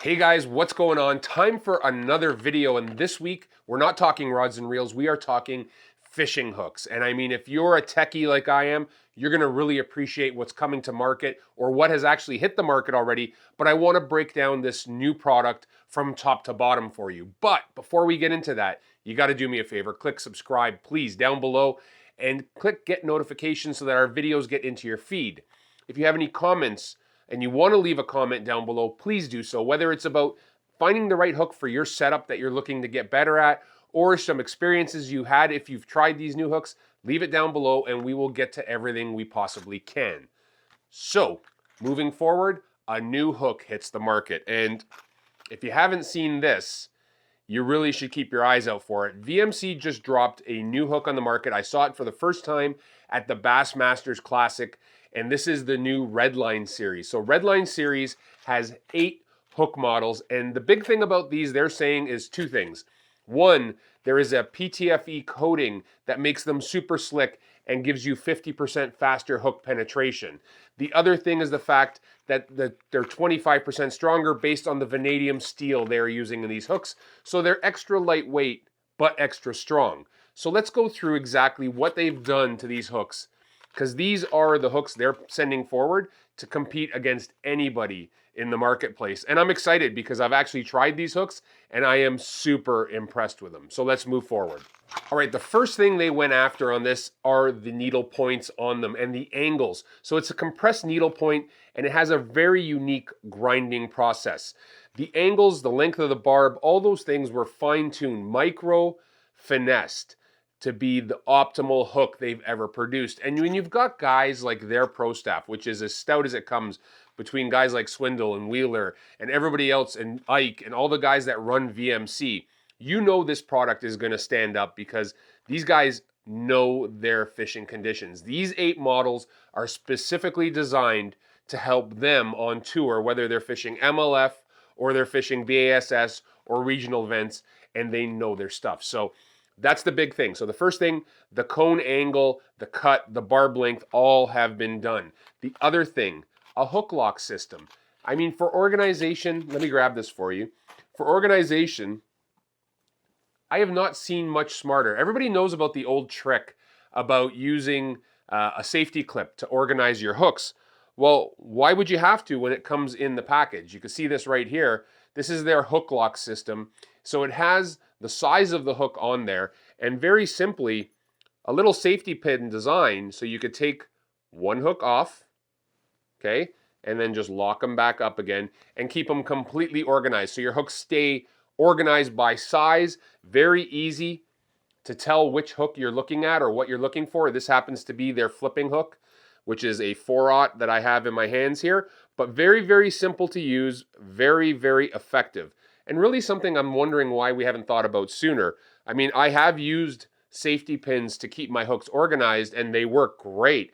Hey guys, what's going on? Time for another video, and this week we're not talking rods and reels, we are talking fishing hooks. And I mean, if you're a techie like I am, you're gonna really appreciate what's coming to market or what has actually hit the market already, but I wanna break down this new product from top to bottom for you. But before we get into that, you gotta do me a favor, click subscribe, please, down below, and click get notifications so that our videos get into your feed. If you have any comments, and you want to leave a comment down below, please do so. Whether it's about finding the right hook for your setup that you're looking to get better at, or some experiences you had if you've tried these new hooks, leave it down below and we will get to everything we possibly can. So, moving forward, a new hook hits the market. And if you haven't seen this, you really should keep your eyes out for it. VMC just dropped a new hook on the market. I saw it for the first time at the Bassmaster Classic, and this is the new Redline series. So Redline series has 8 hook models, and the big thing about these, they're saying, is 2 things. One, there is a PTFE coating that makes them super slick and gives you 50% faster hook penetration. The other thing is the fact that they're 25% stronger based on the vanadium steel they're using in these hooks. So they're extra lightweight, but extra strong. So let's go through exactly what they've done to these hooks, because these are the hooks they're sending forward to compete against anybody in the marketplace. And I'm excited because I've actually tried these hooks and I am super impressed with them. So let's move forward. All right, the first thing they went after on this are the needle points on them and the angles. So it's a compressed needle point and it has a very unique grinding process. The angles, the length of the barb, all those things were fine-tuned, finessed to be the optimal hook they've ever produced. And when you've got guys like their pro staff, which is as stout as it comes between guys like Swindle and Wheeler and everybody else and Ike and all the guys that run VMC, you know this product is going to stand up because these guys know their fishing conditions. These 8 models are specifically designed to help them on tour, whether they're fishing MLF or they're fishing BASS or regional events, and they know their stuff. So that's the big thing. So the first thing, the cone angle, the cut, the barb length, all have been done. The other thing, a hook lock system. I mean, for organization, let me grab this for you. For organization, I have not seen much smarter. Everybody knows about the old trick about using a safety clip to organize your hooks. Well, why would you have to when it comes in the package? You can see this right here. This is their hook lock system. So it has the size of the hook on there, and very simply, a little safety pin design so you could take one hook off, okay, and then just lock them back up again and keep them completely organized. So your hooks stay organized by size, very easy to tell which hook you're looking at or what you're looking for. This happens to be their flipping hook, which is a 4/0 that I have in my hands here, but very, very simple to use, very, very effective. And really something I'm wondering why we haven't thought about sooner. I mean, I have used safety pins to keep my hooks organized and they work great.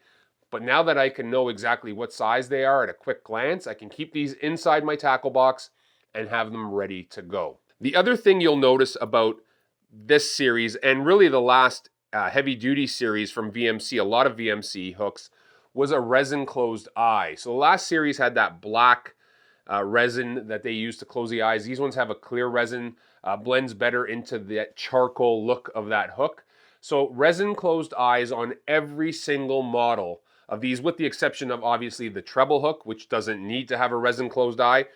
But now that I can know exactly what size they are at a quick glance, I can keep these inside my tackle box and have them ready to go. The other thing you'll notice about this series, and really the last heavy duty series from VMC, a lot of VMC hooks, was a resin closed eye. So the last series had that black resin that they use to close the eyes. These ones have a clear resin, blends better into that charcoal look of that hook. So resin closed eyes on every single model of these, with the exception of obviously the treble hook, which doesn't need to have a resin closed eye.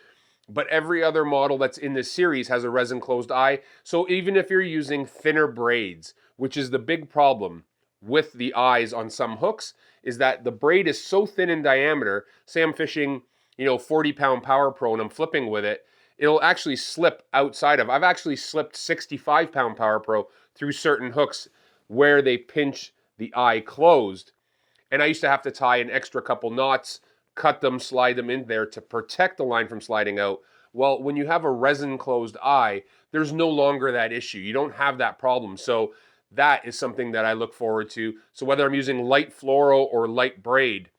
But every other model that's in this series has a resin closed eye. So even if you're using thinner braids, which is the big problem with the eyes on some hooks, is that the braid is so thin in diameter. Say I'm fishing, 40-pound Power Pro and I'm flipping with it, it'll actually slip outside of. I've actually slipped 65-pound Power Pro through certain hooks where they pinch the eye closed. And I used to have to tie an extra couple knots, cut them, slide them in there to protect the line from sliding out. Well, when you have a resin closed eye, there's no longer that issue. You don't have that problem. So that is something that I look forward to. So whether I'm using light fluoro or light braid,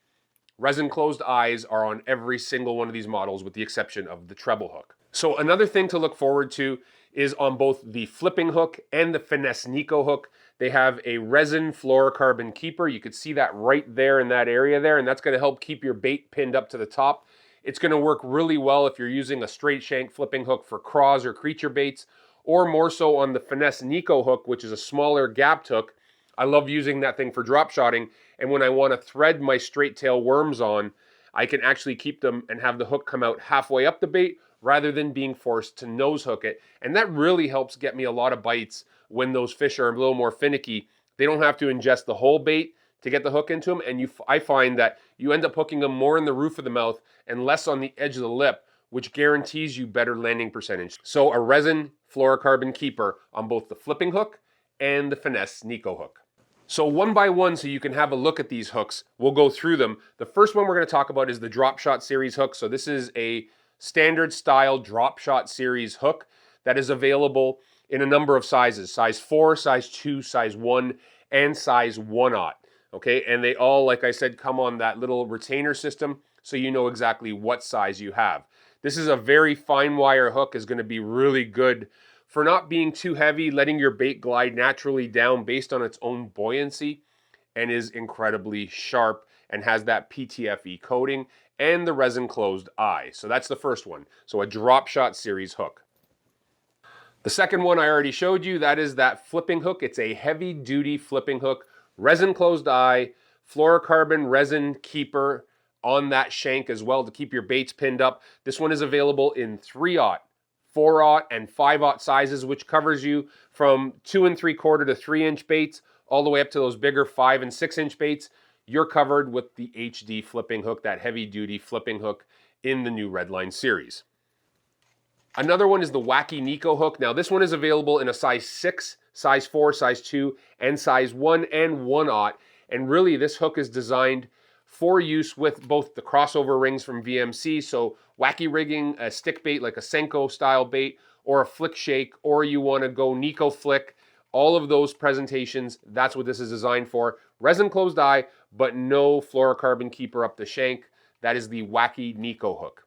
resin closed eyes are on every single one of these models with the exception of the treble hook. So another thing to look forward to is on both the flipping hook and the Finesse Nico hook. They have a resin fluorocarbon keeper. You could see that right there in that area there, and that's going to help keep your bait pinned up to the top. It's going to work really well if you're using a straight shank flipping hook for craws or creature baits, or more so on the Finesse Nico hook, which is a smaller gapped hook. I love using that thing for drop shotting, and when I want to thread my straight tail worms on, I can actually keep them and have the hook come out halfway up the bait rather than being forced to nose hook it. And that really helps get me a lot of bites when those fish are a little more finicky. They don't have to ingest the whole bait to get the hook into them, and I find that you end up hooking them more in the roof of the mouth and less on the edge of the lip, which guarantees you better landing percentage. So a resin fluorocarbon keeper on both the flipping hook and the Finesse Nico hook. So one by one, so you can have a look at these hooks, we'll go through them. The first one we're going to talk about is the Drop Shot Series hook. So this is a standard style Drop Shot Series hook that is available in a number of sizes. Size 4, size 2, size 1, and size 1/0. Okay, and they all, like I said, come on that little retainer system, so you know exactly what size you have. This is a very fine wire hook, is going to be really good for not being too heavy, letting your bait glide naturally down based on its own buoyancy, and is incredibly sharp and has that PTFE coating and the resin closed eye. So that's the first one. So a Drop Shot Series hook. The second one I already showed you, that is that flipping hook. It's a heavy duty flipping hook, resin closed eye, fluorocarbon resin keeper on that shank as well to keep your baits pinned up. This one is available in 3/0, 4/0, and 5/0 sizes, which covers you from 2 3/4 to 3-inch baits all the way up to those bigger 5 and 6-inch baits. You're covered with the HD flipping hook, that heavy duty flipping hook in the new Redline series. Another one is the Wacky Nico hook. Now this one is available in a size 6, size 4, size 2, and size 1 and 1/0. And really this hook is designed for use with both the crossover rings from VMC, so wacky rigging a stick bait like a Senko style bait, or a flick shake, or you want to go Nico flick, all of those presentations, that's what this is designed for. Resin closed eye, but no fluorocarbon keeper up the shank. That is the Wacky Nico hook.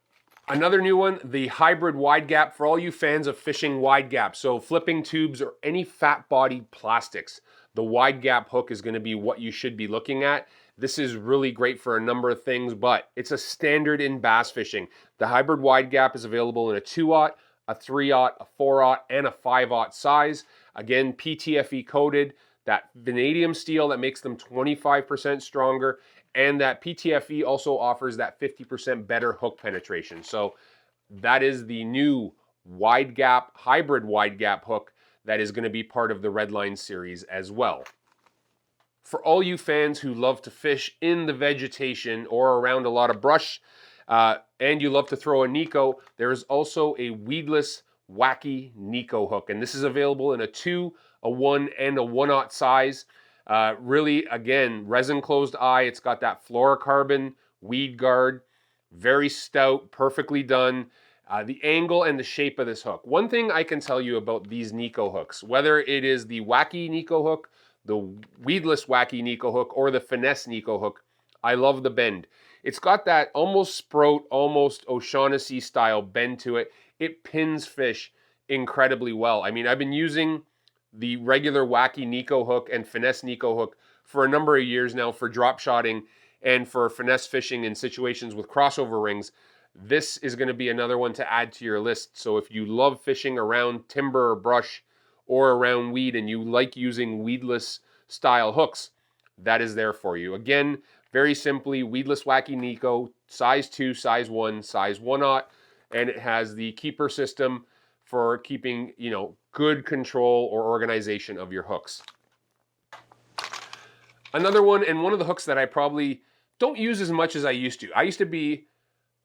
Another new one, the hybrid wide gap, for all you fans of fishing wide gap, so flipping tubes or any fat bodied plastics. The wide gap hook is going to be what you should be looking at. This is really great for a number of things, but it's a standard in bass fishing. The hybrid wide gap is available in a 2/0, a 3/0, a 4/0, and a 5/0 size. Again, PTFE coated, that vanadium steel that makes them 25% stronger, and that PTFE also offers that 50% better hook penetration. So that is the new wide gap, hybrid wide gap hook that is going to be part of the Redline series as well. For all you fans who love to fish in the vegetation or around a lot of brush, and you love to throw a Nico, there is also a weedless Wacky Nico hook. And this is available in a 2, a 1, and a 1/0 size. Really, again, resin closed eye. It's got that fluorocarbon weed guard. Very stout, perfectly done. The angle and the shape of this hook. One thing I can tell you about these Nico hooks, whether it is the Wacky Nico hook, the weedless Wacky Nico hook, or the Finesse Nico hook, I love the bend. It's got that almost sprout, almost O'Shaughnessy style bend to it. It pins fish incredibly well. I mean, I've been using the regular Wacky Nico hook and Finesse Nico hook for a number of years now for drop shotting and for finesse fishing in situations with crossover rings. This is going to be another one to add to your list. So if you love fishing around timber or brush or around weed and you like using weedless style hooks, that is there for you. Again, very simply, weedless Wacky Nico, size 2, size 1, size 1/0, and it has the keeper system for keeping, good control or organization of your hooks. Another one, and one of the hooks that I probably don't use as much as I used to. I used to be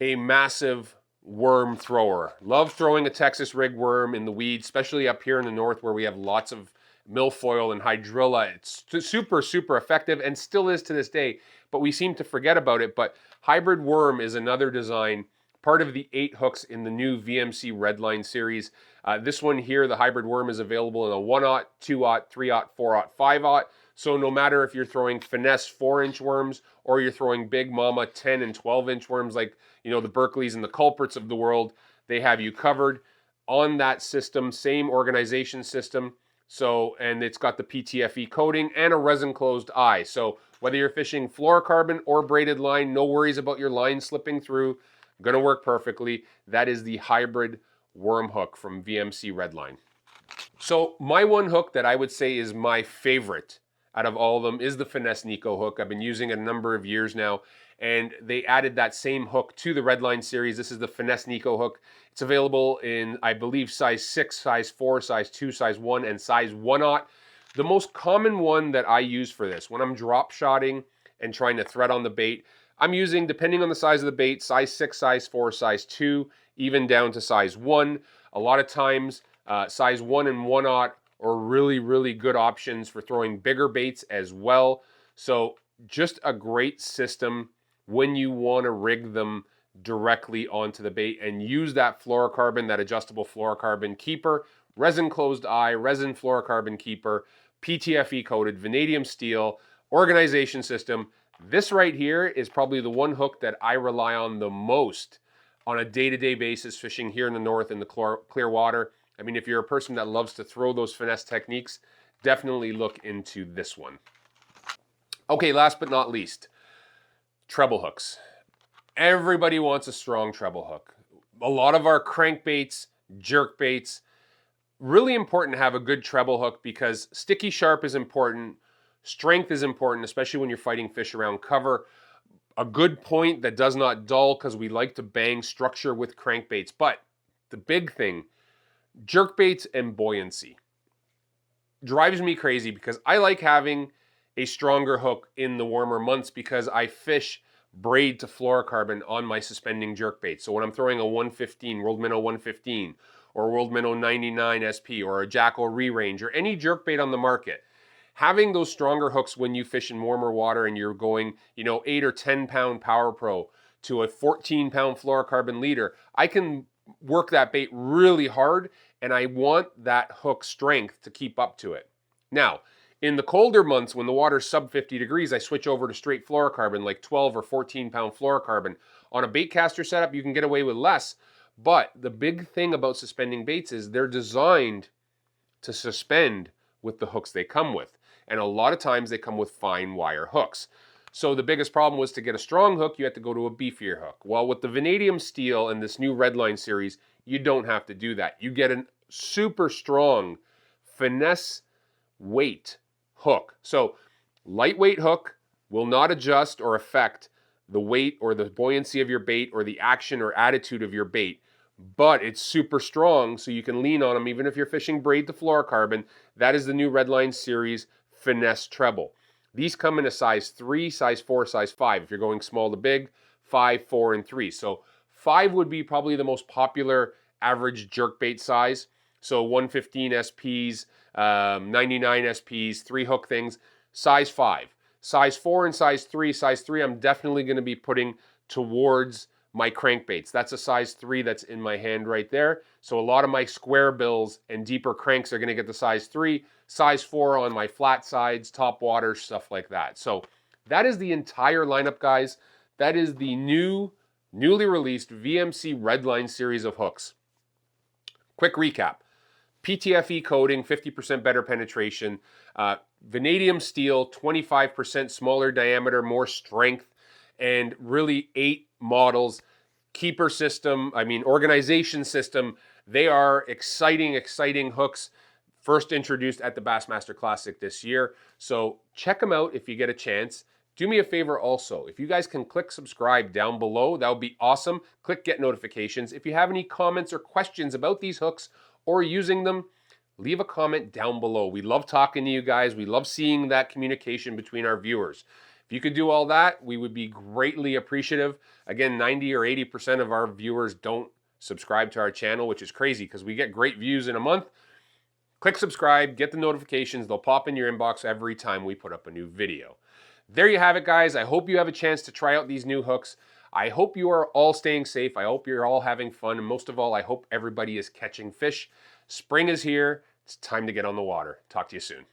a massive worm thrower. Love throwing a Texas rig worm in the weeds, especially up here in the north where we have lots of milfoil and hydrilla. It's super, super effective and still is to this day, but we seem to forget about it. But hybrid worm is another design, part of the 8 hooks in the new VMC Redline series. This one here, the hybrid worm, is available in a 1/0, 2/0, 3/0, 4/0, 5/0. So no matter if you're throwing finesse 4-inch worms or you're throwing big mama 10 and 12-inch worms like, the Berkeleys and the Culprits of the world, they have you covered on that system, same organization system. So, and it's got the PTFE coating and a resin closed eye. So whether you're fishing fluorocarbon or braided line, no worries about your line slipping through. Gonna work perfectly. That is the hybrid worm hook from VMC Redline. So my one hook that I would say is my favorite out of all of them is the Finesse Nico hook. I've been using it a number of years now, and they added that same hook to the Redline series. This is the Finesse Nico hook. It's available in, I believe, size 6, size 4, size 2, size 1, and size 1/0. The most common one that I use for this, when I'm drop shotting and trying to thread on the bait, I'm using, depending on the size of the bait, size 6, size 4, size 2, even down to size 1. A lot of times, size 1 and 1/0 are really, really good options for throwing bigger baits as well. So just a great system when you want to rig them directly onto the bait and use that fluorocarbon, that adjustable fluorocarbon keeper, resin closed eye, resin fluorocarbon keeper, PTFE coated, vanadium steel, organization system. This right here is probably the one hook that I rely on the most on a day-to-day basis fishing here in the north in the clear water. I mean, if you're a person that loves to throw those finesse techniques, definitely look into this one. Okay, last but not least, treble hooks. Everybody wants a strong treble hook. A lot of our crankbaits, jerk baits, really important to have a good treble hook because sticky sharp is important, strength is important, especially when you're fighting fish around cover. A good point that does not dull because we like to bang structure with crankbaits. But the big thing, jerk baits and buoyancy drives me crazy because I like having a stronger hook in the warmer months because I fish braid to fluorocarbon on my suspending jerk bait. So when I'm throwing a 115, World Minnow 115, or World Minnow 99 SP, or a Jackal Re-Range, or any jerk bait on the market, having those stronger hooks when you fish in warmer water and you're going, 8 or 10 pound Power Pro to a 14 pound fluorocarbon leader, I can work that bait really hard, and I want that hook strength to keep up to it. Now, in the colder months when the water's sub 50 degrees, I switch over to straight fluorocarbon, like 12 or 14 pound fluorocarbon. On a bait caster setup, you can get away with less, but the big thing about suspending baits is they're designed to suspend with the hooks they come with. And a lot of times they come with fine wire hooks. So the biggest problem was to get a strong hook, you had to go to a beefier hook. Well, with the Vanadium Steel and this new Redline series, you don't have to do that. You get a super strong finesse weight hook. So lightweight hook will not adjust or affect the weight or the buoyancy of your bait or the action or attitude of your bait, but it's super strong so you can lean on them even if you're fishing braid to fluorocarbon. That is the new Redline series Finesse Treble. These come in a size 3, size 4, size 5. If you're going small to big, 5, 4, and 3. So 5 would be probably the most popular average jerkbait size. So 115 SPs, 99 SPs, 3 hook things, size 5. Size 4 and size 3 I'm definitely going to be putting towards my crankbaits. That's a size 3 that's in my hand right there. So a lot of my square bills and deeper cranks are going to get the size 3, size 4 on my flat sides, top water, stuff like that. So that is the entire lineup, guys. That is the newly released VMC Redline series of hooks. Quick recap. PTFE coating, 50% better penetration. Vanadium steel, 25% smaller diameter, more strength, and really 8 models. Keeper system, organization system. They are exciting hooks. First introduced at the Bassmaster Classic this year. So check them out if you get a chance. Do me a favor also, if you guys can click subscribe down below, that would be awesome. Click get notifications. If you have any comments or questions about these hooks or using them, leave a comment down below. We love talking to you guys. We love seeing that communication between our viewers. If you could do all that, we would be greatly appreciative. Again, 90 or 80% of our viewers don't subscribe to our channel, which is crazy because we get great views in a month. Click subscribe, get the notifications. They'll pop in your inbox every time we put up a new video. There you have it, guys. I hope you have a chance to try out these new hooks. I hope you are all staying safe. I hope you're all having fun. And most of all, I hope everybody is catching fish. Spring is here. It's time to get on the water. Talk to you soon.